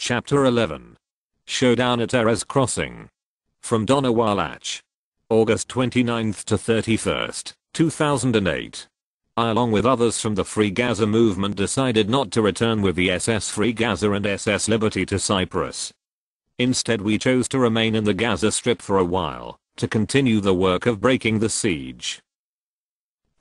Chapter 11. Showdown at Erez Crossing. From Donna Wallach. August 29th to 31st, 2008. I, along with others from the Free Gaza movement, decided not to return with the SS Free Gaza and SS Liberty to Cyprus. Instead, we chose to remain in the Gaza Strip for a while, to continue the work of breaking the siege.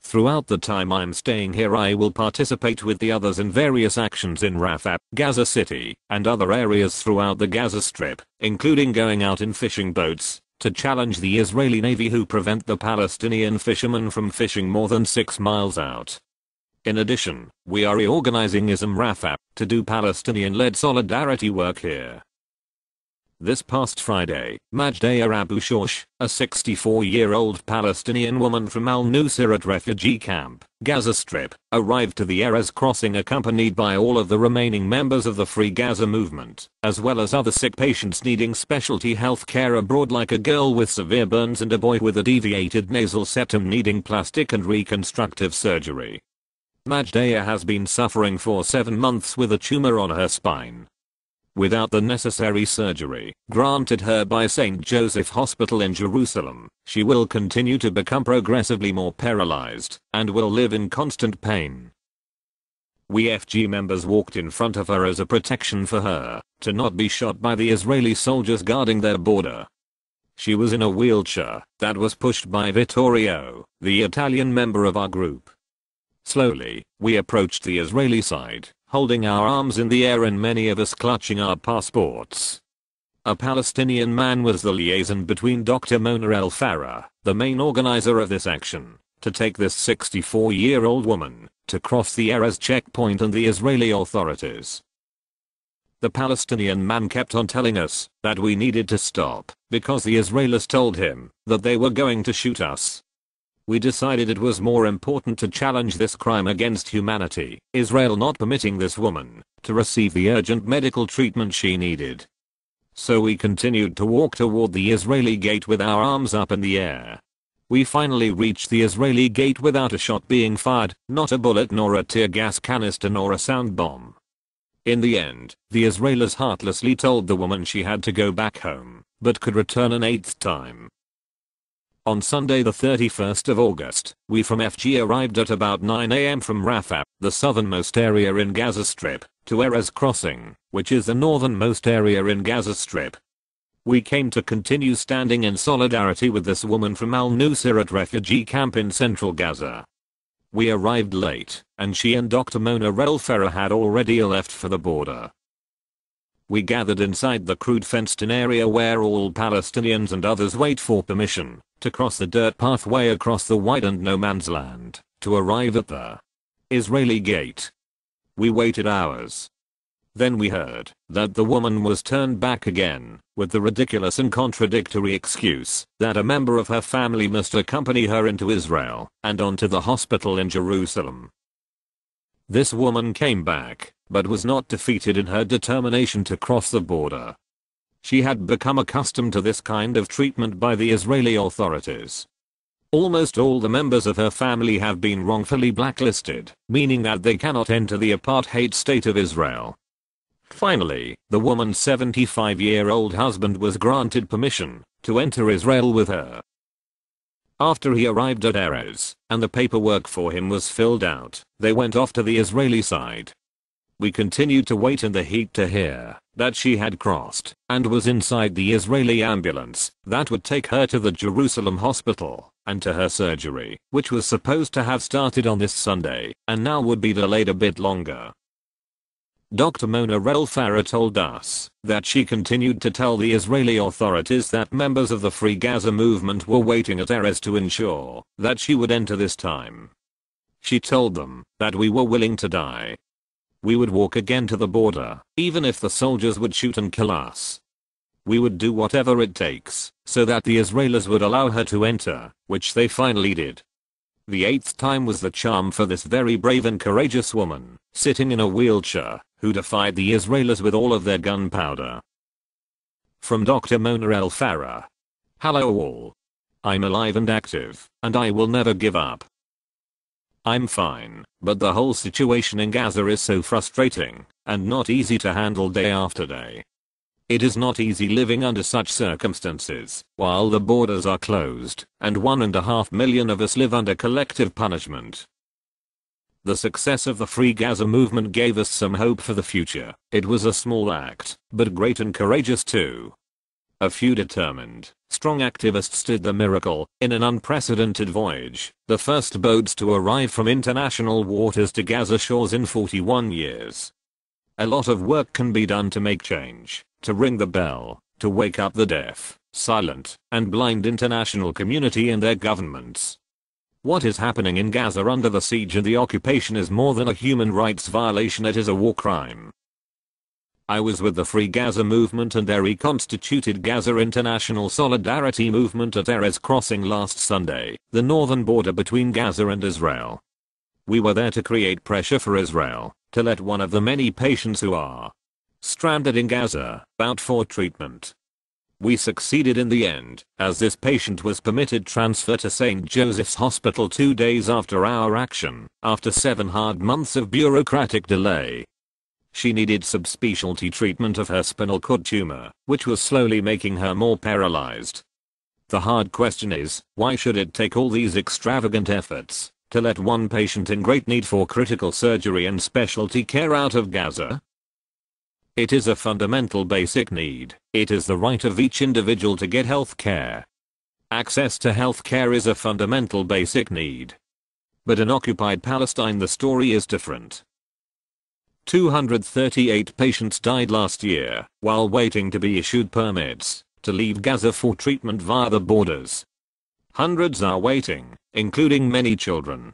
Throughout the time I'm staying here, I will participate with the others in various actions in Rafah, Gaza City, and other areas throughout the Gaza Strip, including going out in fishing boats, to challenge the Israeli Navy who prevent the Palestinian fishermen from fishing more than 6 miles out. In addition, we are reorganizing ISM Rafah, to do Palestinian-led solidarity work here. This past Friday, Majdeh Abu Shosh, a 64-year-old Palestinian woman from Al-Nuseirat refugee camp, Gaza Strip, arrived to the Erez crossing accompanied by all of the remaining members of the Free Gaza movement, as well as other sick patients needing specialty health care abroad, like a girl with severe burns and a boy with a deviated nasal septum needing plastic and reconstructive surgery. Majdeh has been suffering for 7 months with a tumor on her spine. Without the necessary surgery granted her by St. Joseph Hospital in Jerusalem, she will continue to become progressively more paralyzed and will live in constant pain. We FG members walked in front of her as a protection for her, to not be shot by the Israeli soldiers guarding their border. She was in a wheelchair that was pushed by Vittorio, the Italian member of our group. Slowly, we approached the Israeli side, holding our arms in the air and many of us clutching our passports. A Palestinian man was the liaison between Dr. Mona El Farah, the main organizer of this action, to take this 64-year-old woman to cross the Erez checkpoint and the Israeli authorities. The Palestinian man kept on telling us that we needed to stop because the Israelis told him that they were going to shoot us. We decided it was more important to challenge this crime against humanity, Israel not permitting this woman to receive the urgent medical treatment she needed. So we continued to walk toward the Israeli gate with our arms up in the air. We finally reached the Israeli gate without a shot being fired, not a bullet nor a tear gas canister nor a sound bomb. In the end, the Israelis heartlessly told the woman she had to go back home, but could return an 8th time. On Sunday the 31st of August, we from FG arrived at about 9 a.m. from Rafah, the southernmost area in Gaza Strip, to Erez Crossing, which is the northernmost area in Gaza Strip. We came to continue standing in solidarity with this woman from Al-Nuseirat refugee camp in central Gaza. We arrived late, and she and Dr. Mona El Farah had already left for the border. We gathered inside the crude fenced-in area where all Palestinians and others wait for permission to cross the dirt pathway across the widened no man's land to arrive at the Israeli gate. We waited hours. Then we heard that the woman was turned back again with the ridiculous and contradictory excuse that a member of her family must accompany her into Israel and onto the hospital in Jerusalem. This woman came back, but was not defeated in her determination to cross the border. She had become accustomed to this kind of treatment by the Israeli authorities. Almost all the members of her family have been wrongfully blacklisted, meaning that they cannot enter the apartheid state of Israel. Finally, the woman's 75-year-old husband was granted permission to enter Israel with her. After he arrived at Erez, and the paperwork for him was filled out, they went off to the Israeli side. We continued to wait in the heat to hear that she had crossed and was inside the Israeli ambulance that would take her to the Jerusalem hospital and to her surgery, which was supposed to have started on this Sunday and now would be delayed a bit longer. Dr. Mona El Farah told us that she continued to tell the Israeli authorities that members of the Free Gaza movement were waiting at Erez to ensure that she would enter this time. She told them that we were willing to die. We would walk again to the border, even if the soldiers would shoot and kill us. We would do whatever it takes, so that the Israelis would allow her to enter, which they finally did. The 8th time was the charm for this very brave and courageous woman, sitting in a wheelchair, who defied the Israelis with all of their gunpowder. From Dr. Mona El Farah. Hello all. I'm alive and active, and I will never give up. I'm fine, but the whole situation in Gaza is so frustrating and not easy to handle day after day. It is not easy living under such circumstances while the borders are closed and 1.5 million of us live under collective punishment. The success of the Free Gaza movement gave us some hope for the future. It was a small act, but great and courageous too. A few determined, strong activists did the miracle in an unprecedented voyage, the first boats to arrive from international waters to Gaza shores in 41 years. A lot of work can be done to make change, to ring the bell, to wake up the deaf, silent, and blind international community and their governments. What is happening in Gaza under the siege and the occupation is more than a human rights violation, it is a war crime. I was with the Free Gaza movement and their reconstituted Gaza International Solidarity Movement at Erez Crossing last Sunday, the northern border between Gaza and Israel. We were there to create pressure for Israel to let one of the many patients who are stranded in Gaza out for treatment. We succeeded in the end, as this patient was permitted transfer to St. Joseph's Hospital 2 days after our action, after 7 hard months of bureaucratic delay. She needed subspecialty treatment of her spinal cord tumor, which was slowly making her more paralyzed. The hard question is, why should it take all these extravagant efforts to let one patient in great need for critical surgery and specialty care out of Gaza? It is a fundamental basic need. It is the right of each individual to get health care. Access to health care is a fundamental basic need. But in occupied Palestine the story is different. 238 patients died last year while waiting to be issued permits to leave Gaza for treatment via the borders. Hundreds are waiting, including many children.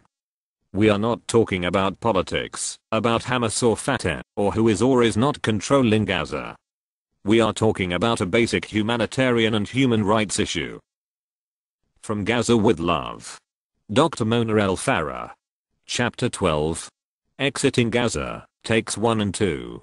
We are not talking about politics, about Hamas or Fatah, or who is or is not controlling Gaza. We are talking about a basic humanitarian and human rights issue. From Gaza with Love. Dr. Mona El Farah. Chapter 12. Exiting Gaza, Takes 1 and 2.